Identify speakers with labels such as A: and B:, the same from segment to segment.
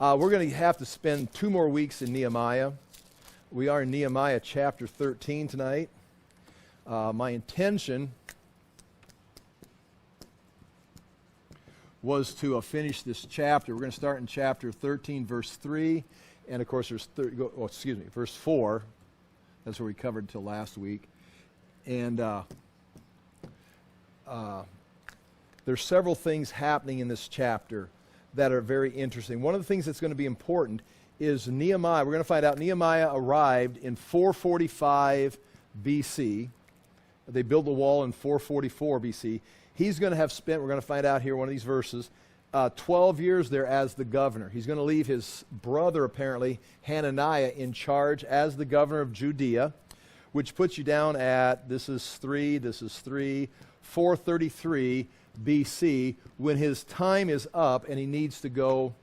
A: We're going to have to spend 2 more weeks in Nehemiah. We are in Nehemiah chapter 13 tonight. My intention was to finish this chapter. We're going to start in chapter 13, verse 3. And, of course, there's verse 4. That's where we covered until last week. And there's several things happening in this chapter that are very interesting. One of the things that's going to be important is Nehemiah. We're going to find out Nehemiah arrived in 445 BC. They built the wall in 444 BC. He's going to have spent, we're going to find out here, one of these verses, 12 years there as the governor. He's going to leave his brother, apparently, Hananiah, in charge as the governor of Judea, which puts you down at, this is 433 BC, when his time is up and he needs to go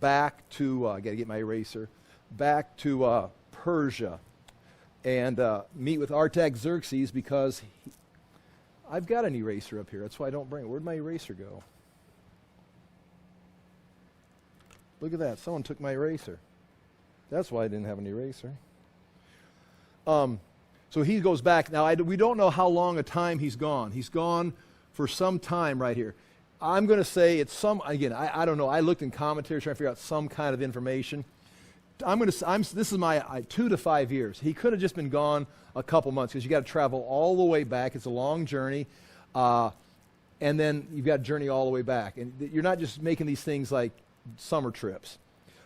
A: back to, I got to get my eraser, back to Persia and meet with Artaxerxes because I've got an eraser up here. That's why I don't bring it. Where'd my eraser go? Look at that. Someone took my eraser. That's why I didn't have an eraser. So he goes back. Now, we don't know how long a time he's gone. He's gone for some time right here. I'm going to say it's some, again, I don't know. I looked in commentaries trying to figure out some kind of information. This is my 2 to 5 years. He could have just been gone a couple months because you got to travel all the way back. It's a long journey. And then you've got to journey all the way back. And you're not just making these things like summer trips.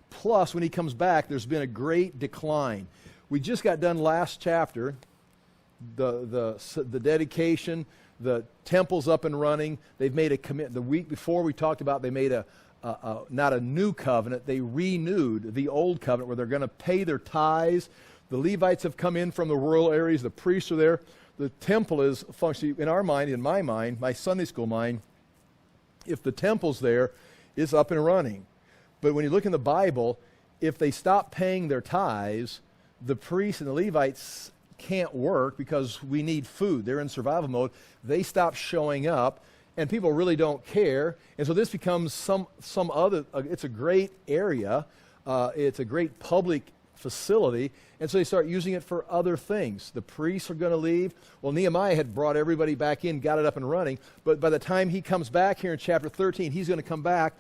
A: Plus, when he comes back, there's been a great decline. We just got done last chapter, the dedication. The temple's up and running. They've made a commitment. The week before we talked about they made not a new covenant. They renewed the old covenant where they're going to pay their tithes. The Levites have come in from the rural areas. The priests are there. The temple is functioning. In our mind, in my mind, my Sunday school mind, if the temple's there, it's up and running. But when you look in the Bible, if they stop paying their tithes, the priests and the Levites can't work because we need food. They're in survival mode. They stop showing up, and people really don't care. And so this becomes some other, it's a great area. It's a great public facility. And so they start using it for other things. The priests are going to leave. Well, Nehemiah had brought everybody back in, got it up and running. But by the time he comes back here in chapter 13, he's going to come back.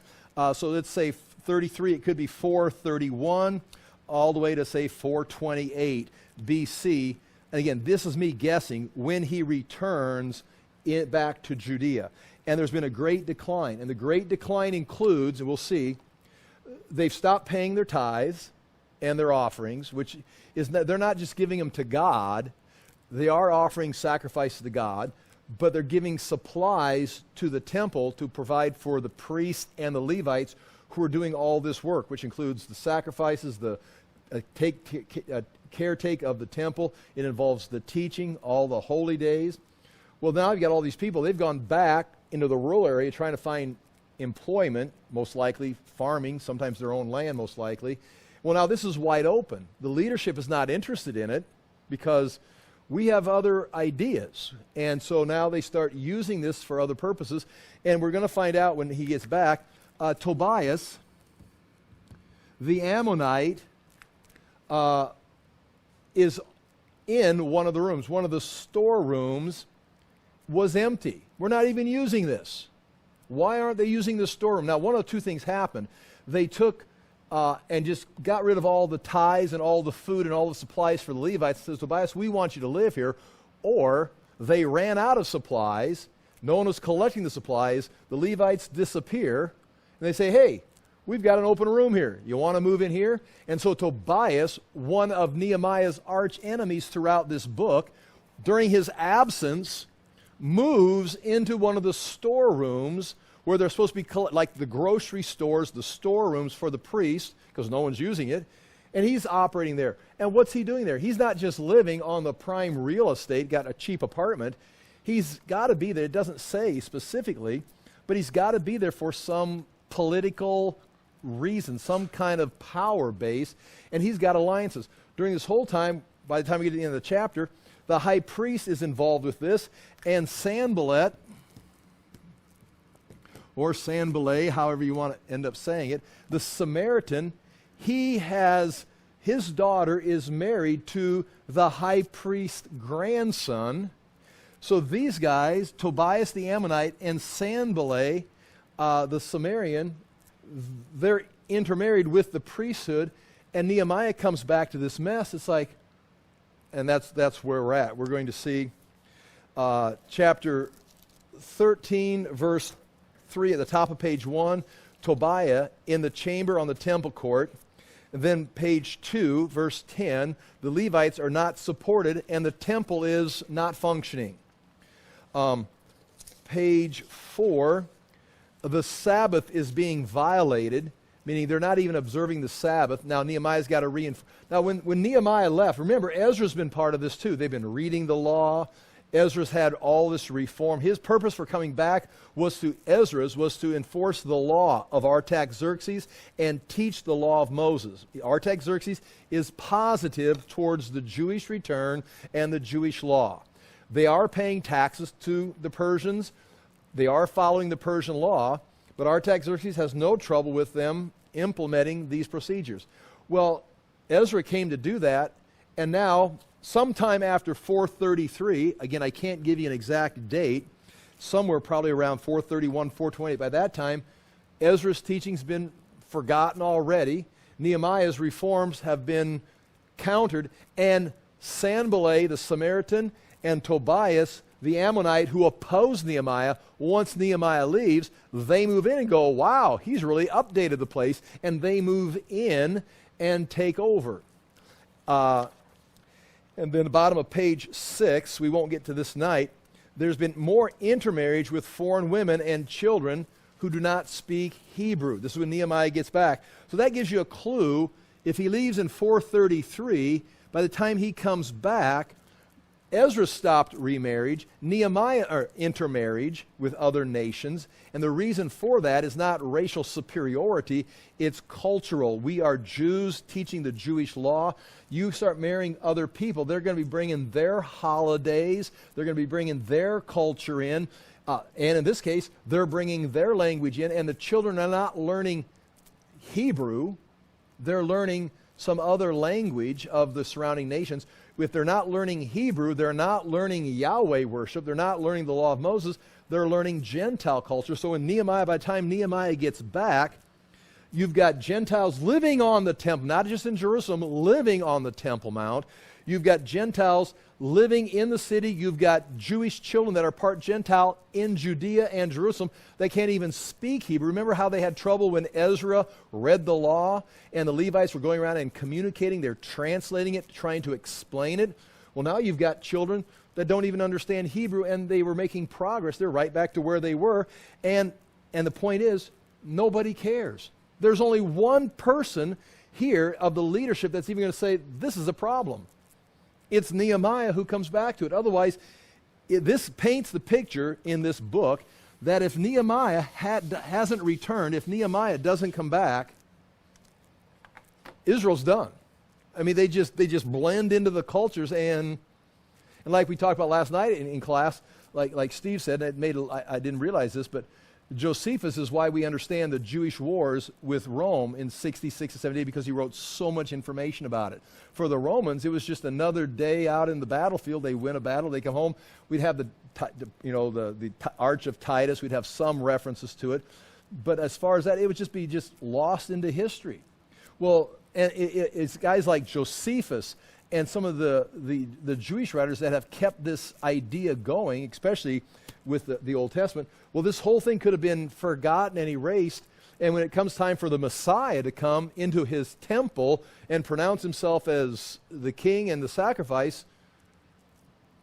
A: So let's say 33, it could be 431, all the way to, say, 428 BC. And again, this is me guessing when he returns back to Judea. And there's been a great decline. And the great decline includes, and we'll see, they've stopped paying their tithes and their offerings, which is they're not just giving them to God. They are offering sacrifices to God, but they're giving supplies to the temple to provide for the priests and the Levites who are doing all this work, which includes the sacrifices, the caretake of the temple. It involves the teaching, all the holy days. Well, now you've got all these people. They've gone back into the rural area trying to find employment, most likely farming, sometimes their own land, most likely. Well, now this is wide open. The leadership is not interested in it because we have other ideas. And so now they start using this for other purposes. And we're going to find out when he gets back, Tobias, the Ammonite, is in one of the rooms. One of the storerooms was empty. We're not even using this. Why aren't they using the storeroom? Now, one of 2 things happened. They took and just got rid of all the tithes and all the food and all the supplies for the Levites. Says, Tobias, we want you to live here. Or they ran out of supplies. No one was collecting the supplies. The Levites disappear. And they say, hey, we've got an open room here. You want to move in here? And so Tobias, one of Nehemiah's arch enemies throughout this book, during his absence, moves into one of the storerooms where they're supposed to be, like the grocery stores, the storerooms for the priests, because no one's using it, and he's operating there. And what's he doing there? He's not just living on the prime real estate, got a cheap apartment. He's got to be there. It doesn't say specifically, but he's got to be there for some political reason, some kind of power base, and he's got alliances. During this whole time, by the time we get to the end of the chapter, the high priest is involved with this, and Sanballat, or Sanballat, however you want to end up saying it, the Samaritan, his daughter is married to the high priest's grandson. So these guys, Tobias the Ammonite and Sanballat, the Samaritan, they're intermarried with the priesthood, and Nehemiah comes back to this mess. It's like, and that's where we're at. We're going to see chapter 13, verse 3 at the top of page 1, Tobiah in the chamber on the temple court. And then page 2, verse 10, the Levites are not supported and the temple is not functioning. Page 4, the Sabbath is being violated, meaning they're not even observing the Sabbath. Now Nehemiah's got to reinforce. Now when Nehemiah left, remember Ezra's been part of this too. They've been reading the law. Ezra's had all this reform. His purpose for coming back was to enforce the law of Artaxerxes and teach the law of Moses. Artaxerxes is positive towards the Jewish return and the Jewish law. They are paying taxes to the Persians. They are following the Persian law, but Artaxerxes has no trouble with them implementing these procedures. Well, Ezra came to do that, and now sometime after 433, again, I can't give you an exact date, somewhere probably around 431, 428. By that time, Ezra's teaching's been forgotten already. Nehemiah's reforms have been countered, and Sanballat, the Samaritan, and Tobias, the Ammonite, who opposed Nehemiah, once Nehemiah leaves, they move in and go, wow, he's really updated the place, and they move in and take over. And then the bottom of page 6, we won't get to this tonight, there's been more intermarriage with foreign women and children who do not speak Hebrew. This is when Nehemiah gets back. So that gives you a clue. If he leaves in 433, by the time he comes back, Ezra stopped remarriage, intermarriage with other nations, and the reason for that is not racial superiority, it's cultural. We are Jews teaching the Jewish law. You start marrying other people, they're going to be bringing their holidays, they're going to be bringing their culture in, and in this case, they're bringing their language in, and the children are not learning Hebrew, they're learning some other language of the surrounding nations. If they're not learning Hebrew, they're not learning Yahweh worship, they're not learning the law of Moses, they're learning Gentile culture. So in Nehemiah, by the time Nehemiah gets back, you've got Gentiles living on the temple, not just in Jerusalem, living on the Temple Mount. You've got Gentiles living in the city. You've got Jewish children that are part Gentile in Judea and Jerusalem. They can't even speak Hebrew. Remember how they had trouble when Ezra read the law and the Levites were going around and communicating? They're translating it, trying to explain it. Well, now you've got children that don't even understand Hebrew, and they were making progress. They're right back to where they were. And the point is, nobody cares. There's only one person here of the leadership that's even going to say, this is a problem. It's Nehemiah who comes back to it. Otherwise, this paints the picture in this book that if Nehemiah hasn't returned, if Nehemiah doesn't come back, Israel's done. I mean, they just blend into the cultures, and like we talked about last night in class, like Steve said, I didn't realize this, but Josephus is why we understand the Jewish wars with Rome in 66 to 70 because he wrote so much information about it. For the Romans, it was just another day out in the battlefield. They win a battle, they come home. We'd have the Arch of Titus. We'd have some references to it, but as far as that, it would just be lost into history. Well, and it's guys like Josephus and some of the Jewish writers that have kept this idea going, especially with the Old Testament. Well, this whole thing could have been forgotten and erased, and when it comes time for the Messiah to come into his temple and pronounce himself as the king and the sacrifice,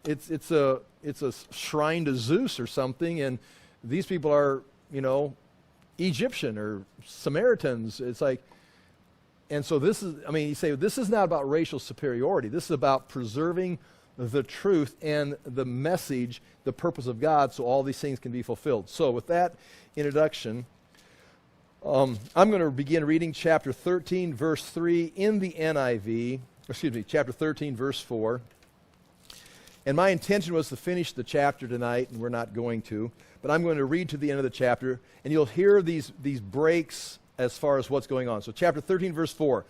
A: it's a shrine to Zeus or something, and these people are, Egyptian or Samaritans. It's like, and so this is, you say, this is not about racial superiority. This is about preserving the truth and the message, the purpose of God, so all these things can be fulfilled. So with that introduction, I'm going to begin reading chapter 13, verse 3 in the NIV, chapter 13, verse 4. And my intention was to finish the chapter tonight, and we're not going to. But I'm going to read to the end of the chapter, and you'll hear these breaks as far as what's going on. So chapter 13, verse 4.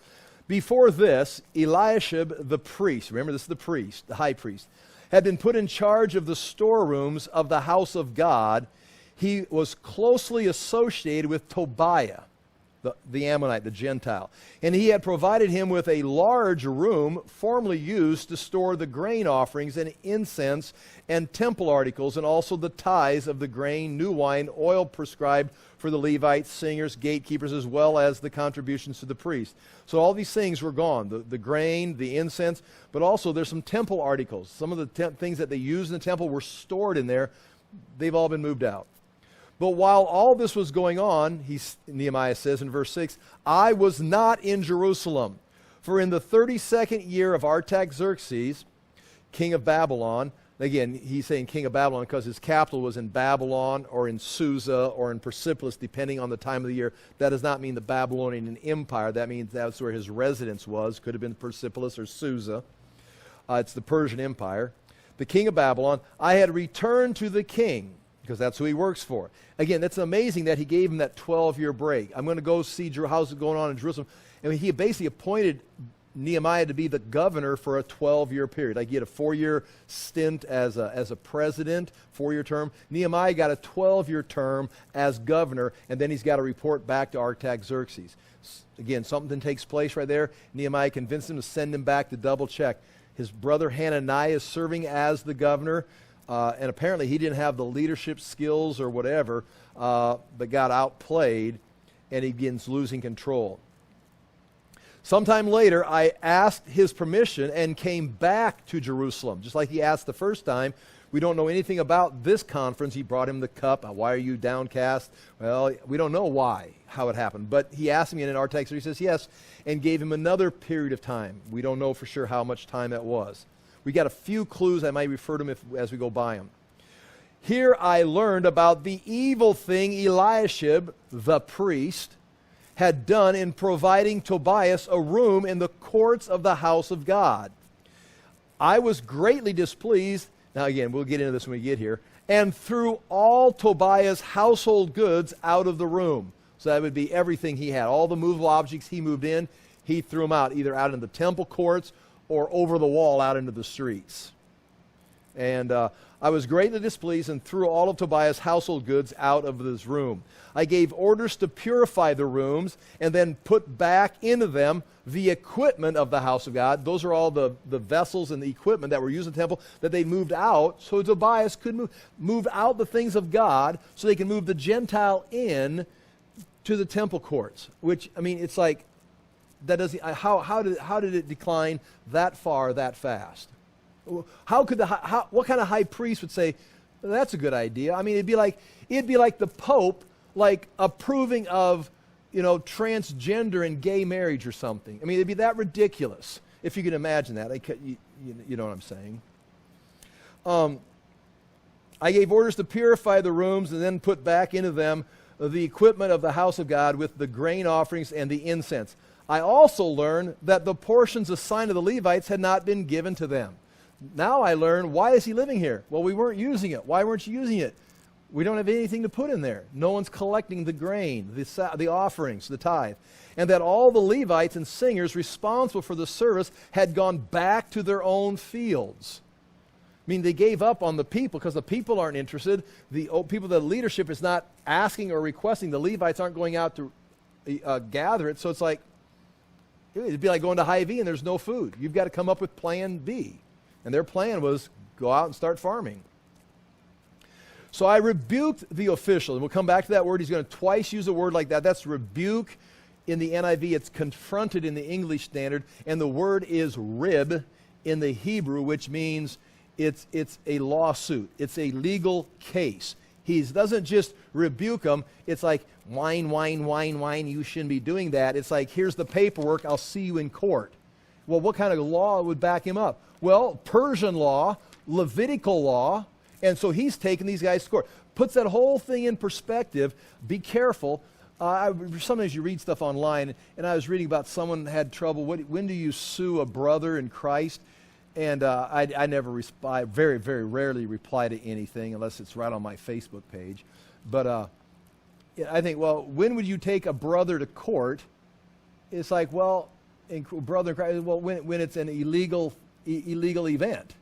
A: Before this, Eliashib the priest, remember this is the priest, the high priest, had been put in charge of the storerooms of the house of God. He was closely associated with Tobiah, the Ammonite, the Gentile. And he had provided him with a large room formerly used to store the grain offerings and incense and temple articles, and also the tithes of the grain, new wine, oil prescribed for the Levites, singers, gatekeepers, as well as the contributions to the priest. So all these things were gone, the grain, the incense, but also there's some temple articles. Some of the things that they used in the temple were stored in there. They've all been moved out. But while all this was going on, Nehemiah says in verse 6, I was not in Jerusalem, for in the 32nd year of Artaxerxes, king of Babylon, again, he's saying king of Babylon because his capital was in Babylon or in Susa or in Persepolis, depending on the time of the year. That does not mean the Babylonian Empire. That means that's where his residence was. Could have been Persepolis or Susa. It's the Persian Empire. The king of Babylon, I had returned to the king, because that's who he works for. Again, that's amazing that he gave him that 12-year break. I'm going to go see how's it going on in Jerusalem. And he basically appointed Nehemiah to be the governor for a 12-year period. Like he had a 4-year stint as a president, 4-year term. Nehemiah got a 12-year term as governor, and then he's got to report back to Artaxerxes. Again, something takes place right there. Nehemiah convinced him to send him back to double check. His brother Hananiah is serving as the governor. And apparently he didn't have the leadership skills or whatever, but got outplayed, and he begins losing control. Sometime later, I asked his permission and came back to Jerusalem, just like he asked the first time. We don't know anything about this conference. He brought him the cup. Why are you downcast? Well, we don't know why, how it happened. But he asked me in our text, he says yes, and gave him another period of time. We don't know for sure how much time that was. We got a few clues. I might refer to them as we go by them. Here I learned about the evil thing Eliashib, the priest, had done in providing Tobias a room in the courts of the house of God. I was greatly displeased. Now again, we'll get into this when we get here. And threw all Tobias' household goods out of the room. So that would be everything he had. All the movable objects he moved in, he threw them out, either out in the temple courts or over the wall out into the streets. And I was greatly displeased and threw all of Tobias' household goods out of this room. I gave orders to purify the rooms and then put back into them the equipment of the house of God. Those are all the vessels and the equipment that were used in the temple that they moved out, so Tobias could move out the things of God so they can move the Gentile in to the temple courts. Which, I mean, it's like, that doesn't. How did it decline that far that fast? How could what kind of high priest would say that's a good idea? I mean, it'd be like the Pope approving of transgender and gay marriage or something. I mean, it'd be that ridiculous if you can imagine that. You know what I'm saying? I gave orders to purify the rooms and then put back into them the equipment of the house of God with the grain offerings and the incense. I also learned that the portions assigned to the Levites had not been given to them. Now I learn, why is he living here? Well, we weren't using it. Why weren't you using it? We don't have anything to put in there. No one's collecting the grain, the offerings, the tithe. And that all the Levites and singers responsible for the service had gone back to their own fields. I mean, they gave up on the people because the people aren't interested. The leadership is not asking or requesting. The Levites aren't going out to gather it. So it's like, it'd be like going to Hy-Vee and there's no food. You've got to come up with plan B. And their plan was go out and start farming. So I rebuked the official. And we'll come back to that word. He's going to twice use a word like that. That's rebuke in the NIV. It's confronted in the English Standard. And the word is rib in the Hebrew, which means it's a lawsuit. It's a legal case. He doesn't just rebuke them. It's like, whine, you shouldn't be doing that. It's like, here's the paperwork, I'll see you in court. Well, what kind of law would back him up? Well, Persian law, Levitical law, and so he's taking these guys to court. Puts that whole thing in perspective. Be careful. Sometimes you read stuff online, and I was reading about someone had trouble. When do you sue a brother in Christ? And I never I very, very rarely reply to anything unless it's right on my Facebook page. But I think, well, when would you take a brother to court? It's like, well, brother in Christ, well, when it's an illegal event.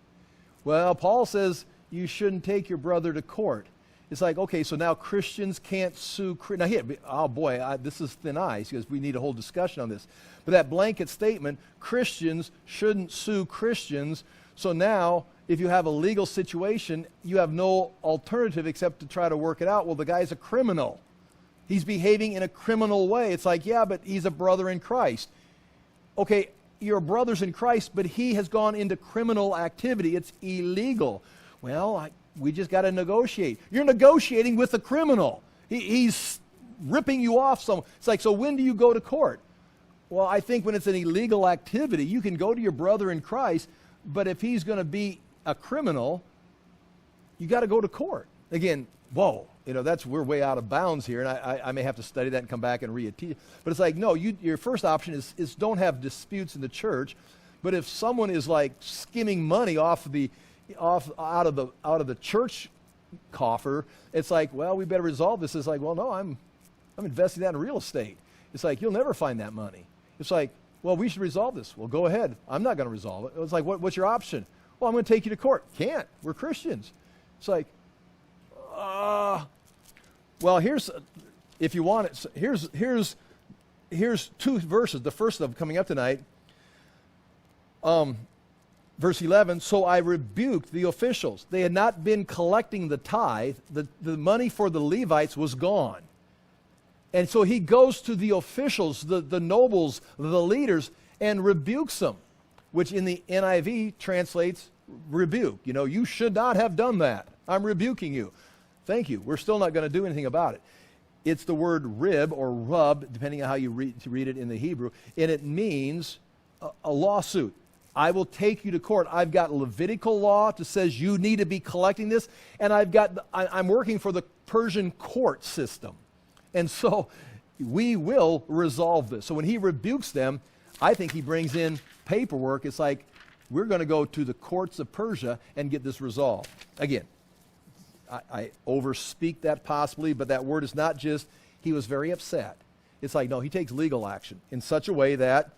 A: Well, Paul says you shouldn't take your brother to court. It's like, okay, so now Christians can't sue. Now here, oh boy, this is thin ice because we need a whole discussion on this. But that blanket statement, Christians shouldn't sue Christians. So now, if you have a legal situation, you have no alternative except to try to work it out. Well, the guy's a criminal. He's behaving in a criminal way. It's like, yeah, but he's a brother in Christ. Okay, you're brothers in Christ, but he has gone into criminal activity. It's illegal. Well, we just got to negotiate. You're negotiating with a criminal. He's ripping you off. It's like, so when do you go to court? Well, I think when it's an illegal activity, you can go to your brother in Christ, but if he's going to be a criminal, you got to go to court. Again, whoa, we're way out of bounds here, and I may have to study that and come back and read it. But it's like, no, your first option is don't have disputes in the church. But if someone is like skimming money out of the church coffer, it's like, well, we better resolve this. It's like, well, no, I'm investing that in real estate. It's like, you'll never find that money. It's like, well, we should resolve this. Well, go ahead. I'm not going to resolve it. It's like, what's your option? Well, I'm going to take you to court. Can't. We're Christians. It's like, well, if you want it, here's two verses. The first of them coming up tonight. Verse 11, so I rebuked the officials. They had not been collecting the tithe. The money for the Levites was gone. And so he goes to the officials, the nobles, the leaders, and rebukes them, which in the NIV translates rebuke. You should not have done that. I'm rebuking you. Thank you. We're still not going to do anything about it. It's the word rib or rub, depending on how you read it in the Hebrew, and it means a lawsuit. I will take you to court. I've got Levitical law that says you need to be collecting this, and I'm working for the Persian court system. And so we will resolve this. So when he rebukes them, I think he brings in paperwork. It's like, we're going to go to the courts of Persia and get this resolved. Again, I overspeak that possibly, but that word is not just, he was very upset. It's like, no, he takes legal action in such a way that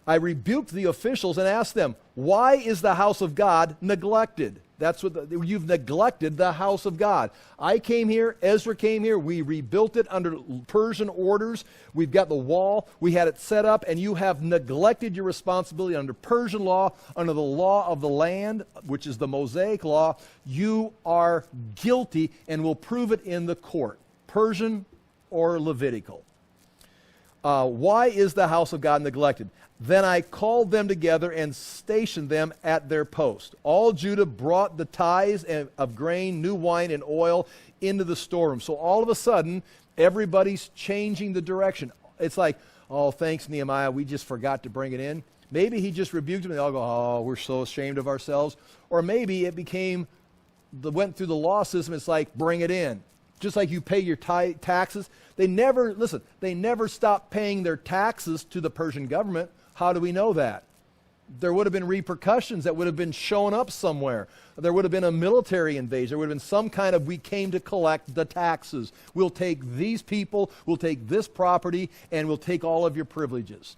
A: I rebuked the officials and asked them, why is the house of God neglected? That's what you've neglected the house of God. I came here, Ezra came here, we rebuilt it under Persian orders. We've got the wall, we had it set up, and you have neglected your responsibility under Persian law, under the law of the land, which is the Mosaic law. You are guilty and will prove it in the court, Persian or Levitical. Why is the house of God neglected? Then I called them together and stationed them at their post. All Judah brought the tithes of grain, new wine, and oil into the storeroom. So all of a sudden, everybody's changing the direction. It's like, oh, thanks, Nehemiah, we just forgot to bring it in. Maybe he just rebuked them and they all go, oh, we're so ashamed of ourselves. Or maybe it went through the law system, it's like, bring it in. Just like you pay your taxes. They never stopped paying their taxes to the Persian government. How do we know that? There would have been repercussions that would have been shown up somewhere. There would have been a military invasion. There would have been some kind of, we came to collect the taxes. We'll take these people, we'll take this property, and we'll take all of your privileges.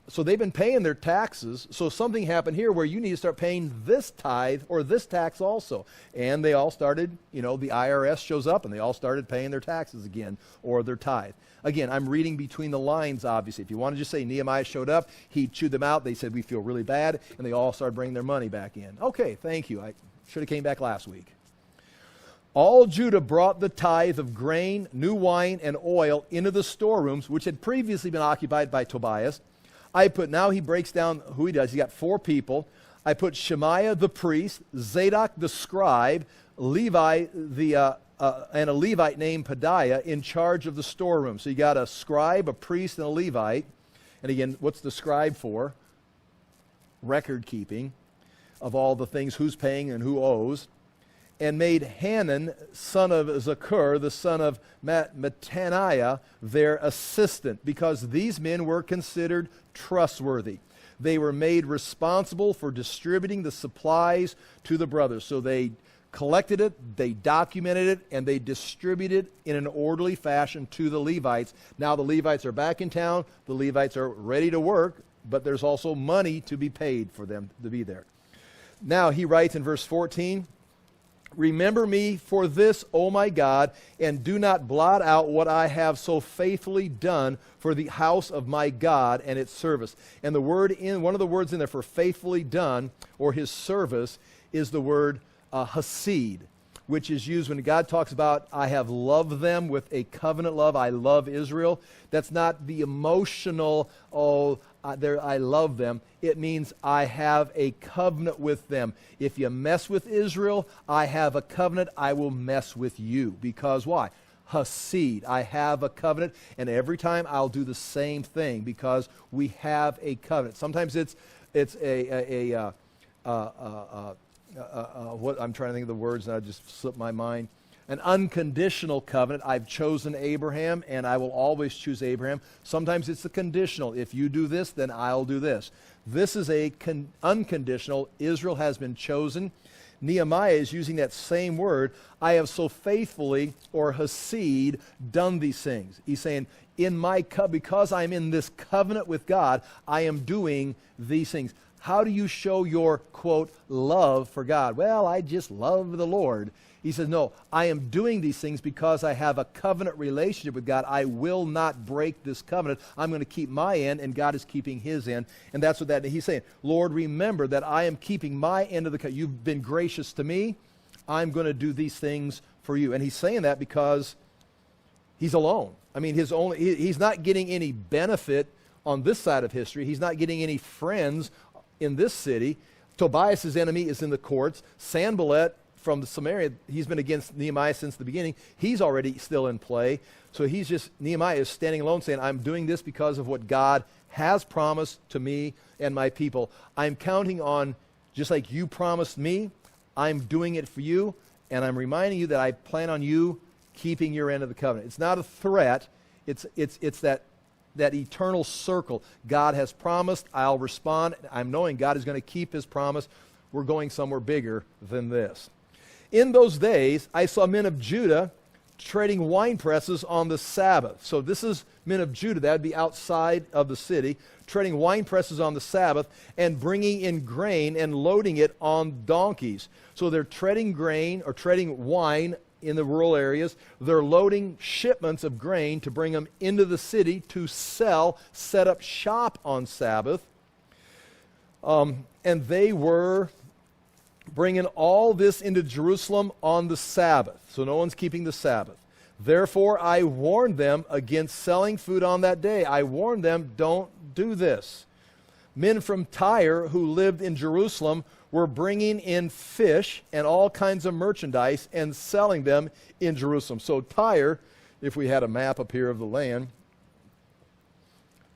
A: So they've been paying their taxes. So something happened here where you need to start paying this tithe or this tax also. And they all started, the IRS shows up and they all started paying their taxes again or their tithe. Again, I'm reading between the lines, obviously. If you want to just say Nehemiah showed up, he chewed them out. They said, we feel really bad. And they all started bringing their money back in. Okay, thank you. I should have came back last week. All Judah brought the tithe of grain, new wine, and oil into the storerooms, which had previously been occupied by Tobias. Now he breaks down who he does. He got 4 people. I put Shemaiah the priest, Zadok the scribe, Levi and a Levite named Pedaiah in charge of the storeroom. So you got a scribe, a priest, and a Levite. And again, what's the scribe for? Record keeping of all the things, who's paying and who owes. And made Hanan, son of Zakur, the son of Mattaniah, their assistant, because these men were considered trustworthy. they were made responsible for distributing the supplies to the brothers. So they collected it, they documented it, and they distributed it in an orderly fashion to the Levites. Now the Levites are back in town. The Levites are ready to work, but there's also money to be paid for them to be there. Now he writes in verse 14, "Remember me for this, O my God, and do not blot out what I have so faithfully done for the house of my God and its service." And the word in one of the words in there for faithfully done or his service is the word hasid, which is used when God talks about, I have loved them with a covenant love. I love Israel. That's not the emotional, I love them. It means I have a covenant with them. If you mess with Israel, I have a covenant. I will mess with you. Because why? Hasid. I have a covenant, and every time I'll do the same thing because we have a covenant. Sometimes it's what I'm trying to think of the words, and I just slipped my mind. An unconditional covenant. I've chosen Abraham, and I will always choose Abraham. Sometimes it's a conditional. If you do this, then I'll do this. This is a unconditional. Israel has been chosen. Nehemiah is using that same word. I have so faithfully, or hasid, done these things. He's saying, because I'm in this covenant with God, I am doing these things. How do you show your, quote, love for God? Well, I just love the Lord. He says, no, I am doing these things because I have a covenant relationship with God. I will not break this covenant. I'm going to keep my end, and God is keeping his end. And that's what he's saying. Lord, remember that I am keeping my end of the covenant. You've been gracious to me. I'm going to do these things for you. And he's saying that because he's alone. I mean, he's not getting any benefit on this side of history. He's not getting any friends in this city. Tobias' enemy is in the courts. Sanballat from the Samaria, he's been against Nehemiah since the beginning. He's already still in play. So Nehemiah is standing alone saying, I'm doing this because of what God has promised to me and my people. I'm counting on, just like you promised me, I'm doing it for you, and I'm reminding you that I plan on you keeping your end of the covenant. It's not a threat. It's that eternal circle. God has promised, I'll respond. I'm knowing God is going to keep his promise. We're going somewhere bigger than this. In those days, I saw men of Judah treading wine presses on the Sabbath. So this is men of Judah. That would be outside of the city, treading wine presses on the Sabbath and bringing in grain and loading it on donkeys. So they're treading grain or treading wine in the rural areas. They're loading shipments of grain to bring them into the city to sell, set up shop on Sabbath. And they were bringing all this into Jerusalem on the Sabbath. So no one's keeping the Sabbath. Therefore, I warned them against selling food on that day. I warned them, don't do this. Men from Tyre who lived in Jerusalem were bringing in fish and all kinds of merchandise and selling them in Jerusalem. So Tyre, if we had a map up here of the land,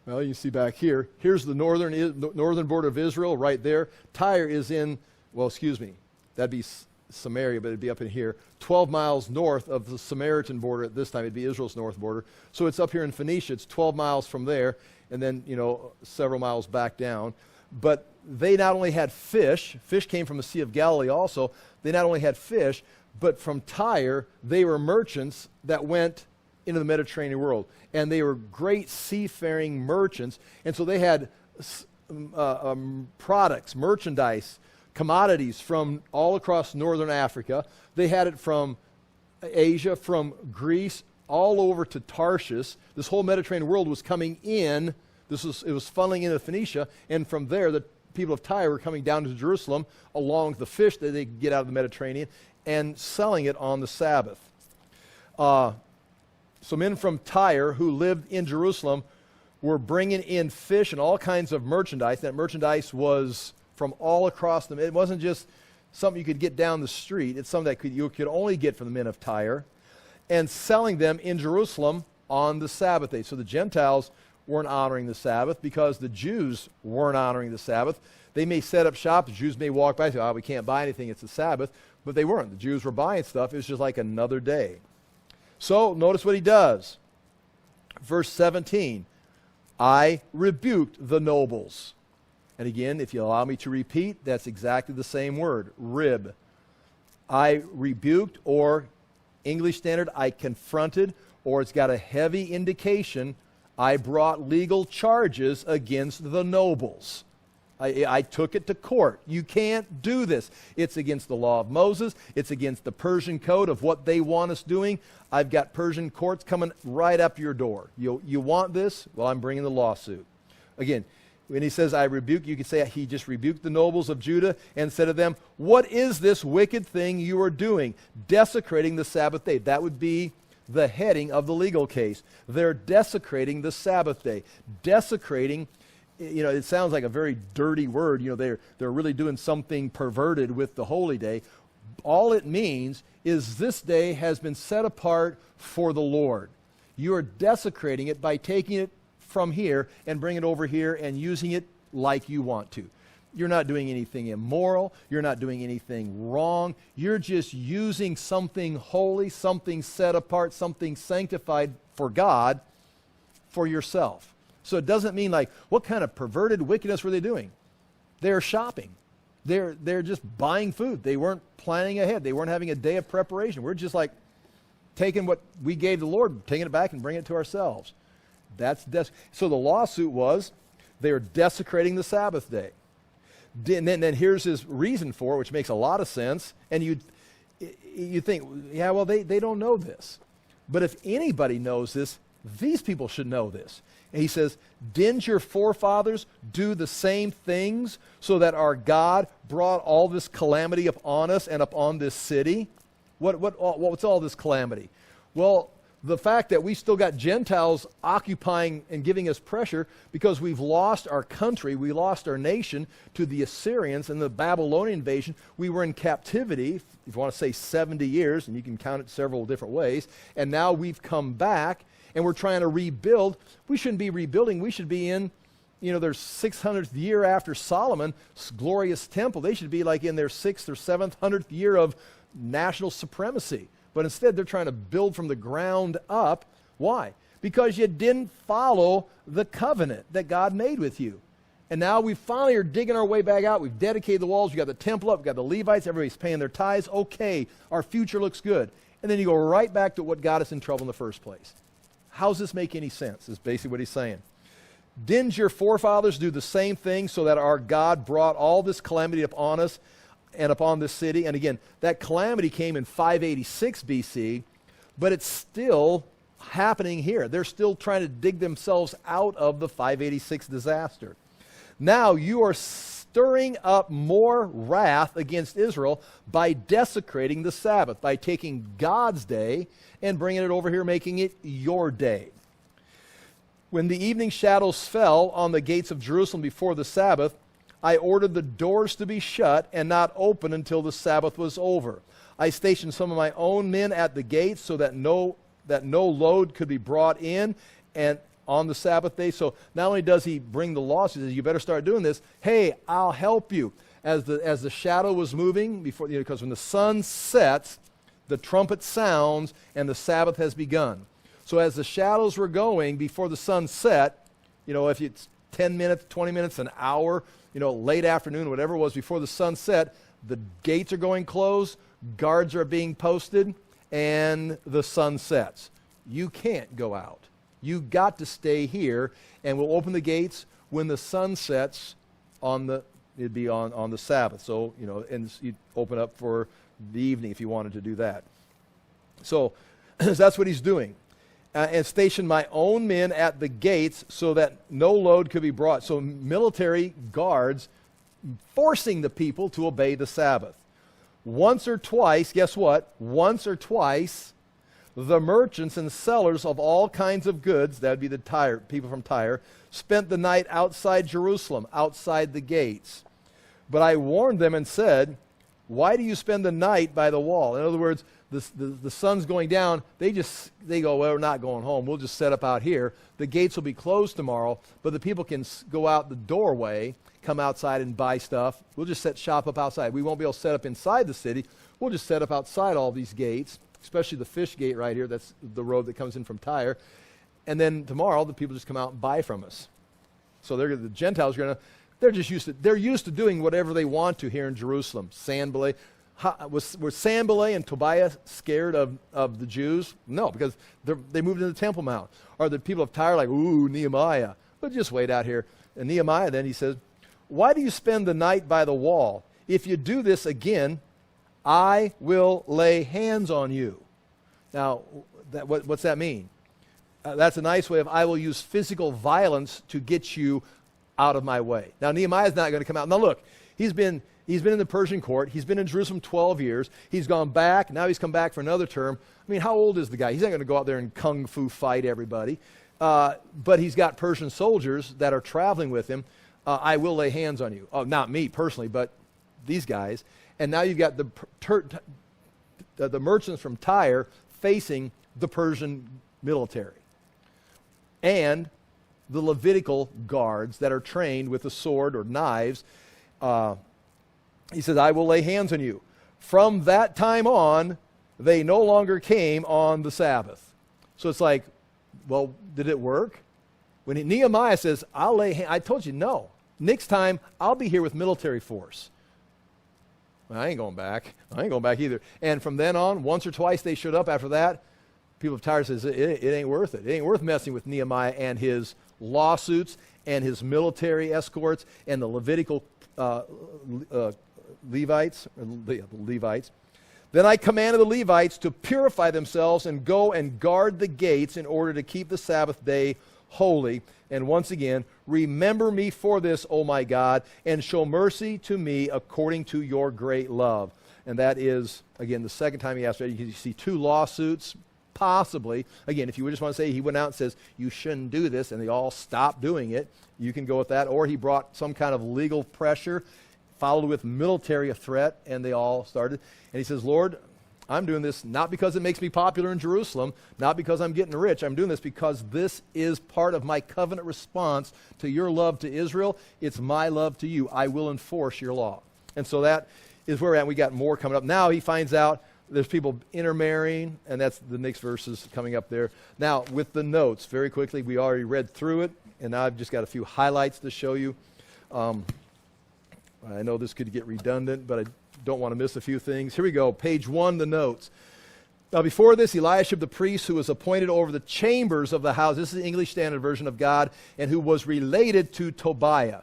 A: well, you see back here, here's the northern border of Israel right there. Tyre is that'd be Samaria, but it'd be up in here, 12 miles north of the Samaritan border at this time. It'd be Israel's north border. So it's up here in Phoenicia. It's 12 miles from there, and then, several miles back down. But they not only had fish came from the Sea of Galilee also. They not only had fish, but from Tyre, they were merchants that went into the Mediterranean world. And they were great seafaring merchants. And so they had products, merchandise, commodities from all across northern Africa. They had it from Asia, from Greece, all over to Tarshish. This whole Mediterranean world was coming in. It was funneling into Phoenicia, and from there the people of Tyre were coming down to Jerusalem along with the fish that they could get out of the Mediterranean and selling it on the Sabbath. So men from Tyre who lived in Jerusalem were bringing in fish and all kinds of merchandise. That merchandise was from all across them. It wasn't just something you could get down the street. It's something that you could only get from the men of Tyre, and selling them in Jerusalem on the Sabbath day. So the Gentiles weren't honoring the Sabbath because the Jews weren't honoring the Sabbath. They may set up shop. The Jews may walk by and say, we can't buy anything. It's the Sabbath. But they weren't. The Jews were buying stuff. It was just like another day. So notice what he does. Verse 17, I rebuked the nobles. And again, if you allow me to repeat, that's exactly the same word, rib. I rebuked, or English Standard, I confronted, or it's got a heavy indication, I brought legal charges against the nobles. I took it to court. You can't do this. It's against the law of Moses. It's against the Persian code of what they want us doing. I've got Persian courts coming right up your door. You want this? Well, I'm bringing the lawsuit. Again, when he says, I rebuke, you could say he just rebuked the nobles of Judah and said to them, what is this wicked thing you are doing, desecrating the Sabbath day? That would be the heading of the legal case. They're desecrating the Sabbath day. Desecrating, it sounds like a very dirty word. They're really doing something perverted with the holy day. All it means is this day has been set apart for the Lord. You are desecrating it by taking it from here and bringing it over here and using it like you want to. You're not doing anything immoral. You're not doing anything wrong. You're just using something holy, something set apart, something sanctified for God for yourself. So it doesn't mean like, what kind of perverted wickedness were they doing? They're shopping. They're just buying food. They weren't planning ahead. They weren't having a day of preparation. We're just like taking what we gave the Lord, taking it back and bringing it to ourselves. So the lawsuit was they were desecrating the Sabbath day. And then here's his reason for it, which makes a lot of sense. And you think, yeah, well, they don't know this. But if anybody knows this, these people should know this. And he says, didn't your forefathers do the same things so that our God brought all this calamity upon us and upon this city? What's all this calamity? Well, the fact that we still got Gentiles occupying and giving us pressure because we've lost our country, we lost our nation to the Assyrians and the Babylonian invasion. We were in captivity, if you want to say 70 years, and you can count it several different ways, and now we've come back and we're trying to rebuild. We shouldn't be rebuilding. We should be in, their 600th year after Solomon's glorious temple. They should be like in their 6th or 700th year of national supremacy. But instead, they're trying to build from the ground up. Why? Because you didn't follow the covenant that God made with you. And now we finally are digging our way back out. We've dedicated the walls. We've got the temple up. We've got the Levites. Everybody's paying their tithes. Okay, our future looks good. And then you go right back to what got us in trouble in the first place. How does this make any sense? Is basically what he's saying. Didn't your forefathers do the same thing so that our God brought all this calamity upon us and upon this city? And again, that calamity came in 586 BC, but it's still happening here. They're still trying to dig themselves out of the 586 disaster. Now you are stirring up more wrath against Israel by desecrating the Sabbath, by taking God's day and bringing it over here, making it your day. When the evening shadows fell on the gates of Jerusalem before the Sabbath, I ordered the doors to be shut and not open until the Sabbath was over. I stationed some of my own men at the gates so that no load could be brought in and on the Sabbath day. So not only does he bring the laws, he says, you better start doing this. Hey, I'll help you. As the shadow was moving, because when the sun sets, the trumpet sounds and the Sabbath has begun. So as the shadows were going before the sun set, if it's 10 minutes, 20 minutes, an hour, late afternoon, whatever it was before the sun set, the gates are going closed, guards are being posted, and the sun sets. You can't go out. You got to stay here, and we'll open the gates when the sun sets it'd be on the Sabbath. So, and you open up for the evening if you wanted to do that. So that's what he's doing. And stationed my own men at the gates so that no load could be brought. So military guards forcing the people to obey the Sabbath. Once or twice, guess what? Once or twice, the merchants and sellers of all kinds of goods, that would be the people from Tyre, spent the night outside Jerusalem, outside the gates. But I warned them and said, why do you spend the night by the wall? In other words, the sun's going down. They go, well, we're not going home. We'll just set up out here. The gates will be closed tomorrow, but the people can go out the doorway, come outside and buy stuff. We'll just set shop up outside. We won't be able to set up inside the city. We'll just set up outside all these gates, especially the fish gate right here. That's the road that comes in from Tyre. And then tomorrow, the people just come out and buy from us. So the Gentiles are going to They're used to doing whatever they want to here in Jerusalem. Sanballat. Were Sanballat and Tobiah scared of the Jews? No, because they moved into the Temple Mount. Or the people of Tyre like, ooh, Nehemiah. But just wait out here. And Nehemiah then, he says, why do you spend the night by the wall? If you do this again, I will lay hands on you. Now, what's that mean? That's a nice way of, I will use physical violence to get you out of my way. Now, Nehemiah's not going to come out. Now, look, he's been in the Persian court. He's been in Jerusalem 12 years. He's gone back. Now he's come back for another term. I mean, how old is the guy? He's not going to go out there and kung fu fight everybody. But he's got Persian soldiers that are traveling with him. I will lay hands on you. Oh, not me personally, but these guys. And now you've got the merchants from Tyre facing the Persian military. And the Levitical guards that are trained with a sword or knives. He says, I will lay hands on you. From that time on, they no longer came on the Sabbath. So it's like, well, did it work? When Nehemiah says, I'll lay hands, I told you, no. Next time, I'll be here with military force. Well, I ain't going back. I ain't going back either. And from then on, once or twice they showed up after that. People of Tyre says, it ain't worth it. It ain't worth messing with Nehemiah and his lawsuits and his military escorts and the Levitical Levites. Then I commanded the Levites to purify themselves and go and guard the gates in order to keep the Sabbath day holy. And once again, remember me for this, O my God, and show mercy to me according to your great love. And that is, again, the second time he asked, you see two lawsuits, possibly. Again, if you just want to say he went out and says, you shouldn't do this, and they all stopped doing it, you can go with that. Or he brought some kind of legal pressure, followed with military threat, and they all started. And he says, Lord, I'm doing this not because it makes me popular in Jerusalem, not because I'm getting rich. I'm doing this because this is part of my covenant response to your love to Israel. It's my love to you. I will enforce your law. And so that is where we're at. We got more coming up. Now he finds out there's people intermarrying, and that's the next verses coming up there. Now, with the notes, very quickly, we already read through it, and now I've just got a few highlights to show you. I know this could get redundant, but I don't want to miss a few things. Here we go. Page 1, the notes. Now, before this, Eliashib the priest, who was appointed over the chambers of the house, this is the English Standard Version of God, and who was related to Tobiah.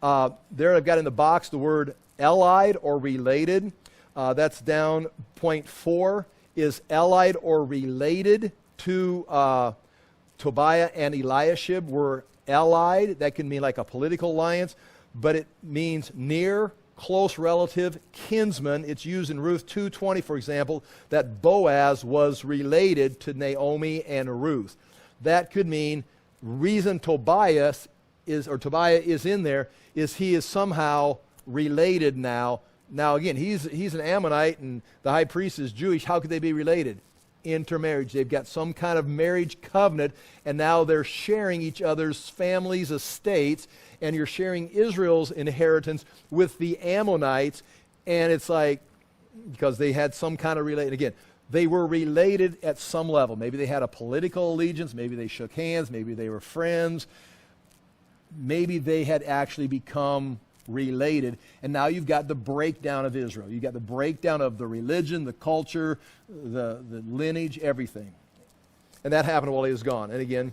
A: There I've got in the box the word allied or related. That's down point 4, is allied or related to Tobiah and Eliashib were allied. That can mean like a political alliance, but it means near, close relative, kinsman. It's used in Ruth 2:20, for example, that Boaz was related to Naomi and Ruth. That could mean reason Tobiah is in there is he is somehow related now. Now again, he's an Ammonite and the high priest is Jewish. How could they be related? Intermarriage. They've got some kind of marriage covenant, and now they're sharing each other's families' estates, and you're sharing Israel's inheritance with the Ammonites, and it's like, because they had some kind of relation. Again, they were related at some level. Maybe they had a political allegiance, maybe they shook hands, maybe they were friends, maybe they had actually become related, and now you've got the breakdown of Israel. You've got the breakdown of the religion, the culture, the lineage, everything. And that happened while he was gone. And again,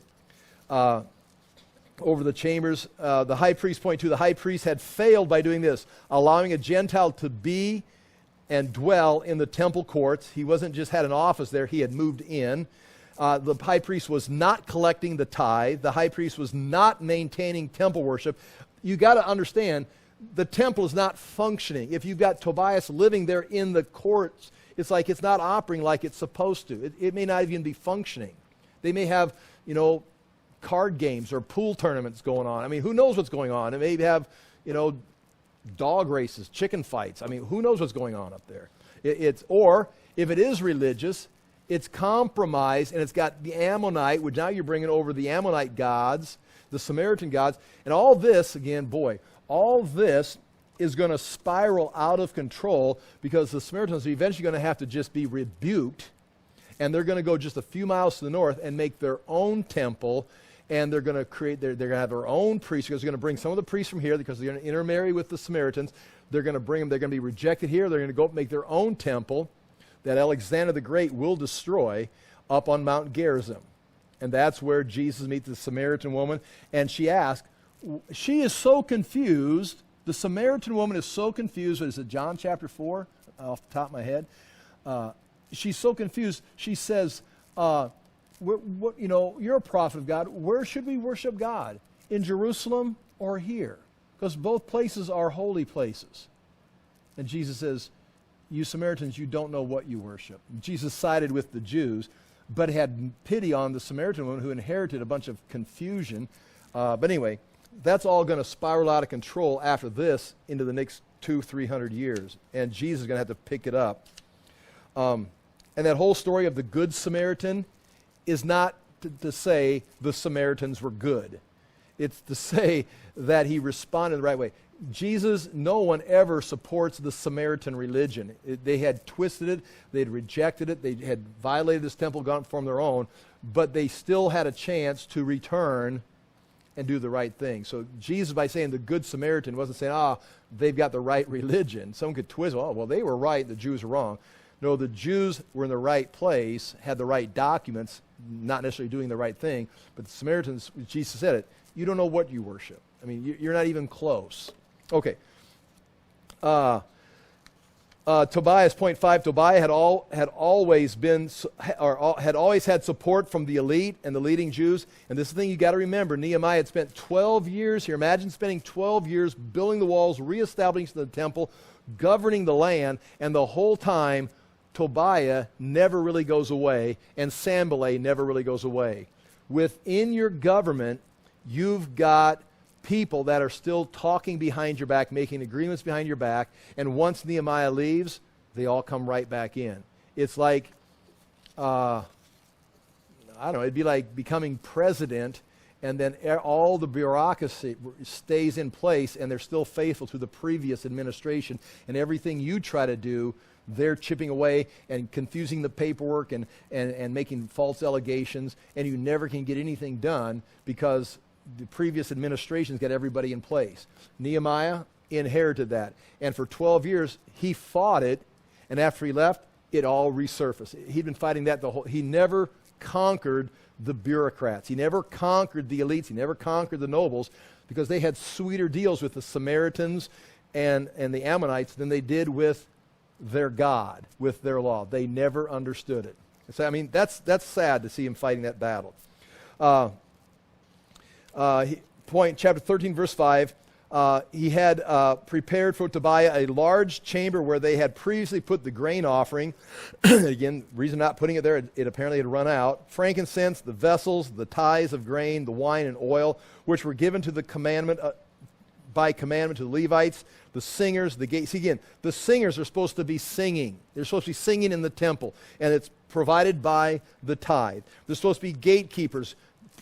A: over the chambers, the high priest, point 2, the high priest had failed by doing this, allowing a Gentile to be and dwell in the temple courts. He wasn't just had an office there, he had moved in. The high priest was not collecting the tithe. The high priest was not maintaining temple worship. You got to understand, the temple is not functioning. If you've got Tobias living there in the courts, it's like it's not operating like it's supposed to. It may not even be functioning. They may have, card games or pool tournaments going on. I mean, who knows what's going on? It may have, dog races, chicken fights. I mean, who knows what's going on up there? Or if it is religious, it's compromised, and it's got the Ammonite, which now you're bringing over the Ammonite gods, the Samaritan gods, and all this, again, all this is going to spiral out of control because the Samaritans are eventually going to have to just be rebuked, and they're going to go just a few miles to the north and make their own temple, and they're going to create, they're going to have their own priests, because they're going to bring some of the priests from here, because they're going to intermarry with the Samaritans. They're going to bring them, they're going to be rejected here. They're going to go make their own temple that Alexander the Great will destroy up on Mount Gerizim. And that's where Jesus meets the Samaritan woman. And she asks, she is so confused. The Samaritan woman is so confused. What is it, John chapter 4, off the top of my head? She's so confused. She says, you're a prophet of God. Where should we worship God? In Jerusalem or here? Because both places are holy places. And Jesus says, you Samaritans, you don't know what you worship. Jesus sided with the Jews, but had pity on the Samaritan woman who inherited a bunch of confusion. But anyway, that's all going to spiral out of control after this into the next 200-300 years. And Jesus is going to have to pick it up. And that whole story of the Good Samaritan is not to say the Samaritans were good. It's to say that he responded the right way. Jesus, no one ever supports the Samaritan religion. They had twisted it, they had rejected it, they had violated this temple, gone from their own, but they still had a chance to return and do the right thing. So Jesus, by saying the Good Samaritan, wasn't saying, they've got the right religion. Someone could twist, well, they were right, the Jews were wrong. No, the Jews were in the right place, had the right documents, not necessarily doing the right thing, but the Samaritans, Jesus said it, you don't know what you worship. I mean, you're not even close. Okay. Tobias, point 5, Tobiah had always had support from the elite and the leading Jews. And this is the thing you got to remember. Nehemiah had spent 12 years here. Imagine spending 12 years building the walls, reestablishing the temple, governing the land, and the whole time Tobiah never really goes away, and Sanballat never really goes away. Within your government, you've got people that are still talking behind your back, making agreements behind your back, and once Nehemiah leaves, they all come right back in. It's like, I don't know, it'd be like becoming president, and then all the bureaucracy stays in place, and they're still faithful to the previous administration, and everything you try to do, they're chipping away and confusing the paperwork and making false allegations, and you never can get anything done because the previous administrations got everybody in place. Nehemiah inherited that. And for 12 years, he fought it, and after he left, it all resurfaced. He'd been fighting that he never conquered the bureaucrats. He never conquered the elites. He never conquered the nobles, because they had sweeter deals with the Samaritans and the Ammonites than they did with their God, with their law. They never understood it. So, I mean, that's sad to see him fighting that battle. Chapter 13, verse 5, he had prepared for Tobiah a large chamber where they had previously put the grain offering. Again, reason not putting it there, it apparently had run out. Frankincense, the vessels, the tithes of grain, the wine and oil, which were given to the commandment by commandment to the Levites, the singers, the gates. Again, the singers are supposed to be singing. They're supposed to be singing in the temple, and it's provided by the tithe. They're supposed to be gatekeepers,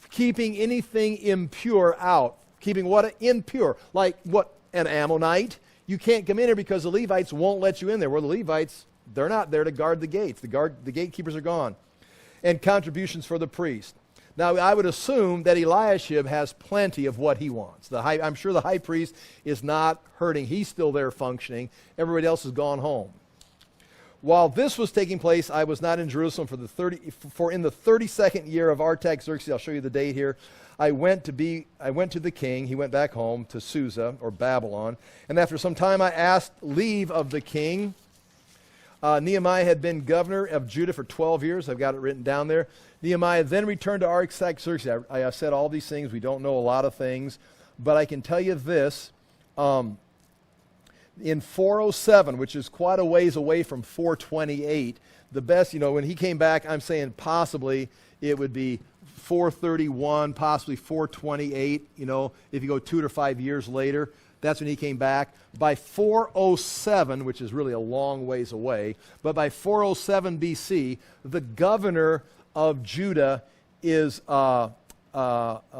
A: keeping anything impure out. Keeping what impure? Like what? An Ammonite? You can't come in here because the Levites won't let you in there. Well, the Levites, they're not there to guard the gates. The gatekeepers are gone. And contributions for the priest. Now, I would assume that Eliashib has plenty of what he wants. I'm sure the high priest is not hurting. He's still there functioning. Everybody else has gone home. While this was taking place, I was not in Jerusalem for in the 32nd year of Artaxerxes. I'll show you the date here. I went to the king. He went back home to Susa, or Babylon. And after some time, I asked leave of the king. Nehemiah had been governor of Judah for 12 years. I've got it written down there. Nehemiah then returned to Artaxerxes. I said all these things. We don't know a lot of things. But I can tell you this. In 407, which is quite a ways away from 428, the best, when he came back, I'm saying possibly it would be 431, possibly 428, if you go 2 to 5 years later. That's when he came back. By 407, which is really a long ways away, but by 407 BC, the governor of Judah is Begohai,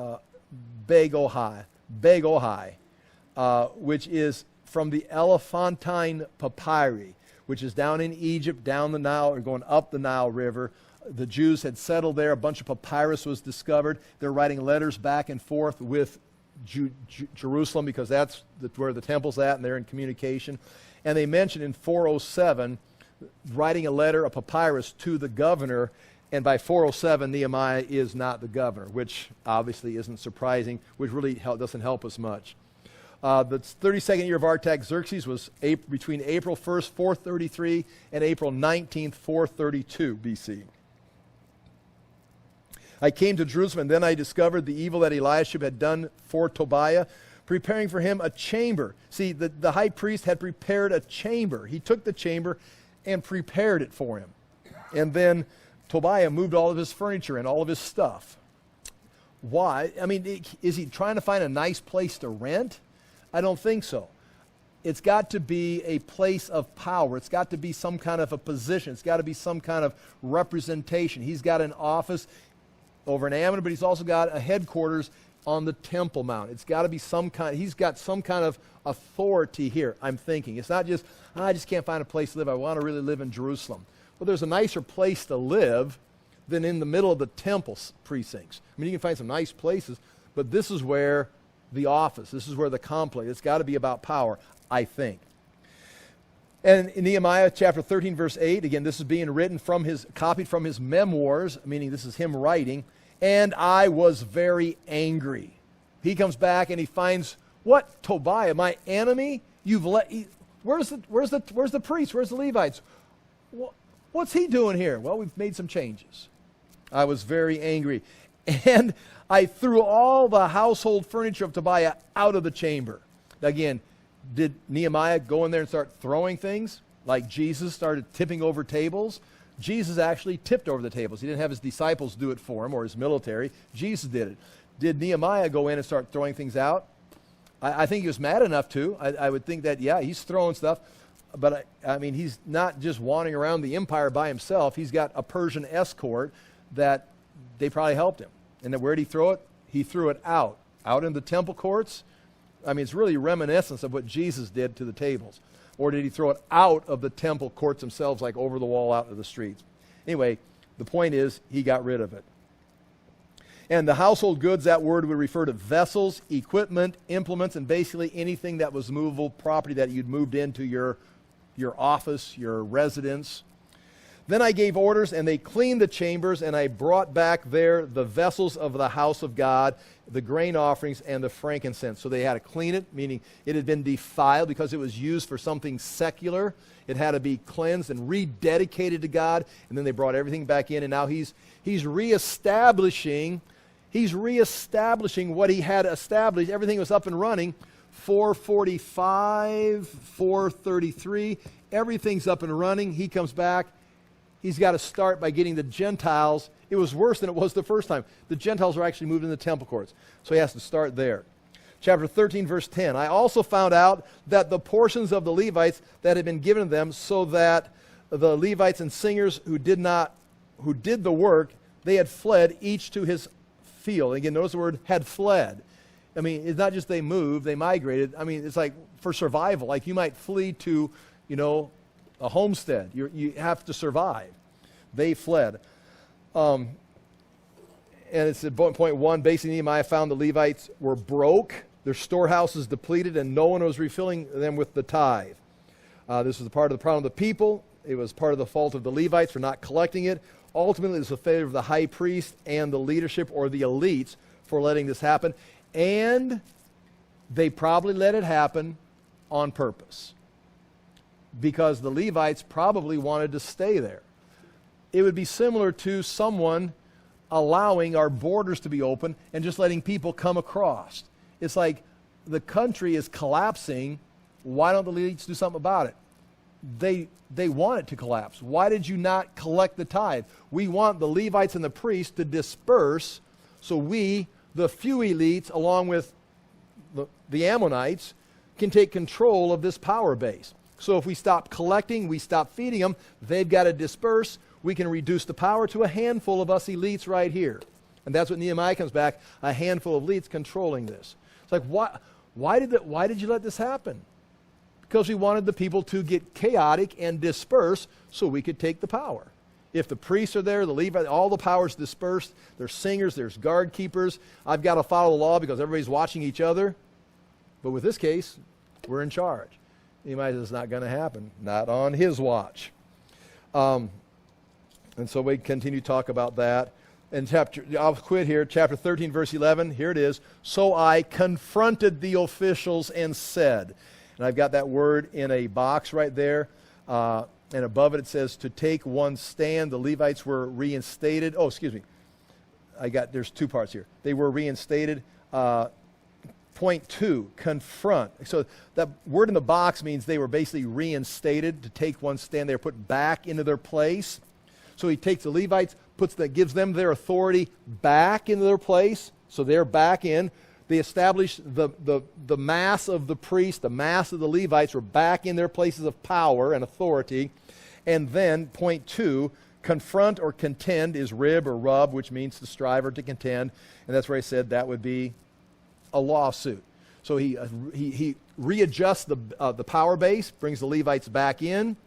A: which is from the Elephantine Papyri, which is down in Egypt, down the Nile, or going up the Nile River. The Jews had settled there. A bunch of papyrus was discovered. They're writing letters back and forth with Jerusalem because that's where the temple's at, and they're in communication. And they mention in 407 writing a letter, a papyrus, to the governor. And by 407, Nehemiah is not the governor, which obviously isn't surprising, which really doesn't help us much. The 32nd year of Artaxerxes was between April 1st, 433, and April 19th, 432 BC. I came to Jerusalem, and then I discovered the evil that Eliashib had done for Tobiah, preparing for him a chamber. See, the high priest had prepared a chamber. He took the chamber and prepared it for him. And then Tobiah moved all of his furniture and all of his stuff. Why? I mean, is he trying to find a nice place to rent? I don't think so. It's got to be a place of power. It's got to be some kind of a position. It's got to be some kind of representation. He's got an office over in Ammon, but he's also got a headquarters on the Temple Mount. It's got to be some kind, he's got some kind of authority here, I'm thinking. It's not just, I just can't find a place to live. I want to really live in Jerusalem. Well, there's a nicer place to live than in the middle of the temple precincts. I mean, you can find some nice places, but this is where the office, this is where the complex, it's got to be about power, I think. And in Nehemiah chapter 13, verse 8, again, this is being written copied from his memoirs, meaning this is him writing. And I was very angry. He comes back and he finds, what, Tobiah, my enemy? Where's the priest? Where's the Levites? What's he doing here? Well, we've made some changes. I was very angry. And I threw all the household furniture of Tobiah out of the chamber. Again, did Nehemiah go in there and start throwing things like Jesus started tipping over tables? Jesus actually tipped over the tables. He didn't have his disciples do it for him or his military. Jesus did it. Did Nehemiah go in and start throwing things out? I think he was mad enough to. I would think that, yeah, he's throwing stuff. But, I mean, he's not just wandering around the empire by himself. He's got a Persian escort that they probably helped him. And then where did he throw it? He threw it out in the temple courts. I mean, it's really reminiscent of what Jesus did to the tables. Or did he throw it out of the temple courts themselves, like over the wall out to the streets? Anyway, the point is, he got rid of it. And the household goods, that word would refer to vessels, equipment, implements, and basically anything that was movable property that you'd moved into your office, your residence. Then I gave orders, and they cleaned the chambers, and I brought back there the vessels of the house of God, the grain offerings, and the frankincense. So they had to clean it, meaning it had been defiled because it was used for something secular. It had to be cleansed and rededicated to God, and then they brought everything back in, and now he's reestablishing what he had established. Everything was up and running. 445, 433, everything's up and running. He comes back. He's got to start by getting the Gentiles. It was worse than it was the first time. The Gentiles were actually moved in the temple courts. So he has to start there. Chapter 13, verse 10. I also found out that the portions of the Levites that had been given to them, so that the Levites and singers who did the work, they had fled each to his field. Again, notice the word had fled. I mean, it's not just they moved, they migrated. I mean, it's like for survival. Like you might flee to, a homestead. You have to survive. They fled. And it's at point 1, basically Nehemiah found the Levites were broke, their storehouses depleted, and no one was refilling them with the tithe. This was a part of the problem of the people. It was part of the fault of the Levites for not collecting it. Ultimately, it was a failure of the high priest and the leadership or the elites for letting this happen. And they probably let it happen on purpose, because the Levites probably wanted to stay there. It would be similar to someone allowing our borders to be open and just letting people come across. It's like the country is collapsing. Why don't the elites do something about it? They want it to collapse. Why did you not collect the tithe? We want the Levites and the priests to disperse so we, the few elites, along with the Ammonites, can take control of this power base. So if we stop collecting, we stop feeding them, they've got to disperse. We can reduce the power to a handful of us elites right here. And that's what Nehemiah comes back, a handful of elites controlling this. It's like, why did you let this happen? because we wanted the people to get chaotic and disperse so we could take the power. If the priests are there, the Levites, all the power's dispersed. There's singers, there's guard keepers. I've got to follow the law because everybody's watching each other. But with this case, we're in charge. Nehemiah says it's not going to happen. Not on his watch. And so we continue to talk about that. And I'll quit here. Chapter 13, verse 11. Here it is. So I confronted the officials and said. And I've got that word in a box right there. And above it, it says, to take one stand. The Levites were reinstated. Oh, excuse me. There's two parts here. They were reinstated. Point 2, confront. So that word in the box means they were basically reinstated. To take one stand, they were put back into their place. So he takes the Levites, gives them their authority back into their place. So they're back in. They established the mass of the priests, the mass of the Levites were back in their places of power and authority. And then, point 2, confront or contend is rib or rub, which means to strive or to contend. And that's where I said that would be a lawsuit. So he readjusts the power base, brings the Levites back in,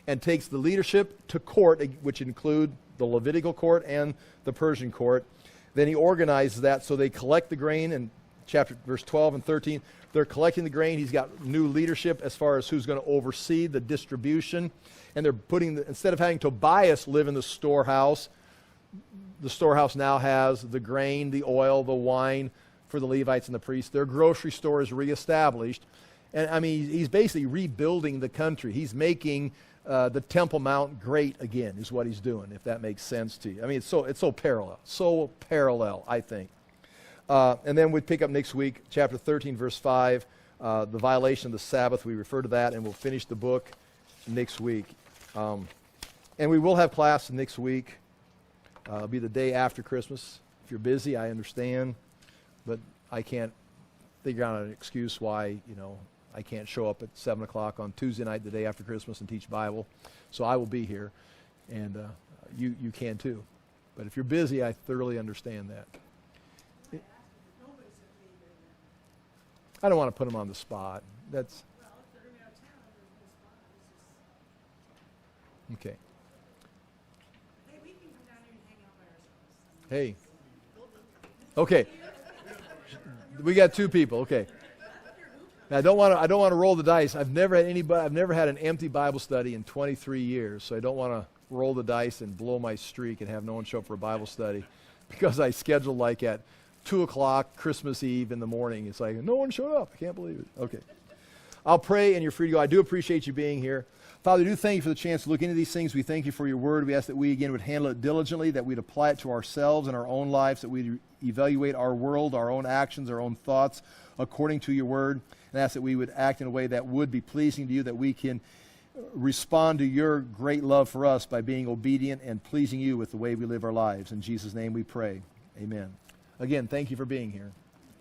A: and takes the leadership to court, which include the Levitical court and the Persian court. Then he organizes that so they collect the grain, and verse 12 and 13, they're collecting the grain. He's got new leadership as far as who's going to oversee the distribution. And they're instead of having Tobias live in the storehouse now has the grain, the oil, the wine for the Levites and the priests. Their grocery store is reestablished. And I mean, he's basically rebuilding the country. He's making the Temple Mount great again, is what he's doing, if that makes sense to you. I mean, it's so parallel, I think. And then we pick up next week, chapter 13, verse 5, the violation of the Sabbath. We refer to that, and we'll finish the book next week. And we will have class next week. It'll be the day after Christmas. If you're busy, I understand, but I can't figure out an excuse why, I can't show up at 7 o'clock on Tuesday night, the day after Christmas, and teach Bible. So I will be here, and you can too. But if you're busy, I thoroughly understand that. I don't want to put them on the spot. That's okay.
B: Hey, we can come down here and hang out by ourselves.
A: Hey. Okay. We got two people. Okay. Now, I don't want to roll the dice. I've never had an empty Bible study in 23 years, so I don't want to roll the dice and blow my streak and have no one show up for a Bible study because I scheduled like at 2 o'clock Christmas Eve in the morning. It's like, no one showed up. I can't believe it. Okay. I'll pray and you're free to go. I do appreciate you being here. Father, I do thank you for the chance to look into these things. We thank you for your word. We ask that we, again, would handle it diligently, that we'd apply it to ourselves and our own lives, that we'd evaluate our world, our own actions, our own thoughts according to your word, and ask that we would act in a way that would be pleasing to you, that we can respond to your great love for us by being obedient and pleasing you with the way we live our lives. In Jesus' name we pray. Amen. Again, thank you for being here.